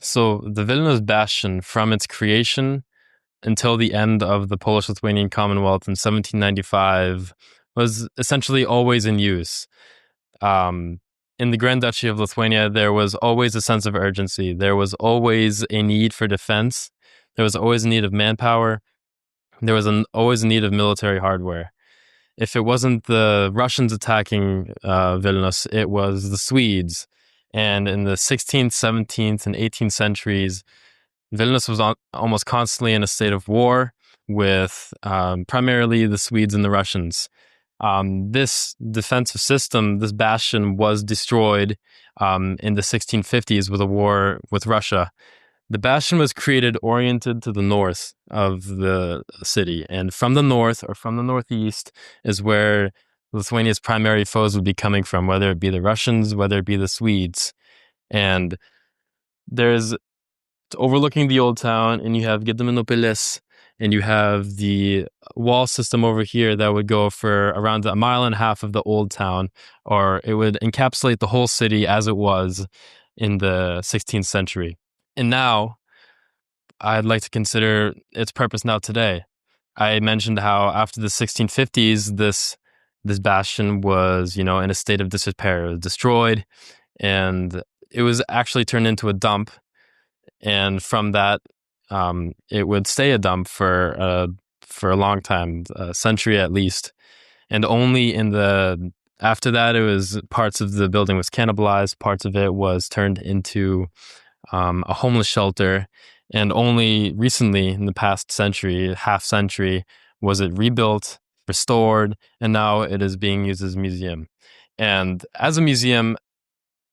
So the Vilnius Bastion, from its creation until the end of the Polish-Lithuanian Commonwealth in 1795, was essentially always in use. Um, in the Grand Duchy of Lithuania, there was always a sense of urgency. There was always a need for defense. There was always a need of manpower. There was always a need of military hardware. If it wasn't the Russians attacking Vilnius, it was the Swedes. And in the 16th, 17th, and 18th centuries, Vilnius was almost constantly in a state of war with primarily the Swedes and the Russians. This defensive system, this bastion, was destroyed in the 1650s with a war with Russia. The bastion was created oriented to the north of the city, and from the north or from the northeast is where Lithuania's primary foes would be coming from, whether it be the Russians, whether it be the Swedes. And there's overlooking the old town, and you have Gedimino Pilis, and you have the wall system over here that would go for around a mile and a half of the old town, or it would encapsulate the whole city as it was in the 16th century. And now I'd like to consider its purpose now today. I mentioned how after the 1650s, this bastion was, in a state of disrepair. It was destroyed, and it was actually turned into a dump. And from that, it would stay a dump for a long time, a century at least. And only after that, it was parts of the building was cannibalized, parts of it was turned into a homeless shelter, and only recently, in the past century, half century, was it rebuilt, restored, and now it is being used as a museum. And as a museum,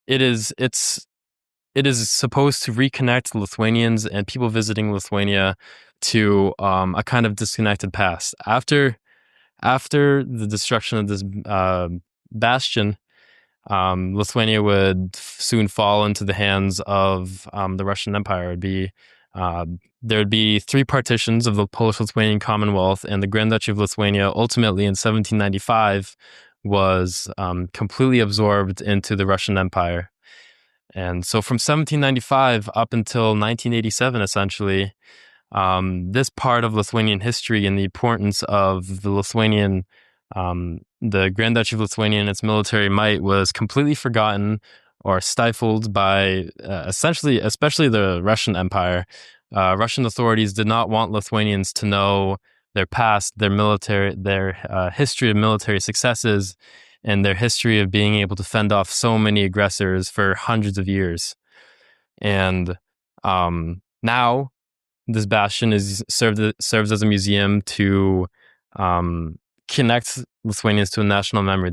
it's it is supposed to reconnect Lithuanians and people visiting Lithuania to a kind of disconnected past. After the destruction of this bastion, Lithuania would soon fall into the hands of the Russian Empire. There would be three partitions of the Polish-Lithuanian Commonwealth, and the Grand Duchy of Lithuania ultimately in 1795 was completely absorbed into the Russian Empire. And so from 1795 up until 1987, essentially, this part of Lithuanian history and the importance of the Grand Duchy of Lithuania and its military might was completely forgotten or stifled by especially the Russian Empire. Russian authorities did not want Lithuanians to know their past, their history of military successes, and their history of being able to fend off so many aggressors for hundreds of years. And now this bastion serves as a museum to connect Lithuanians to a national memory.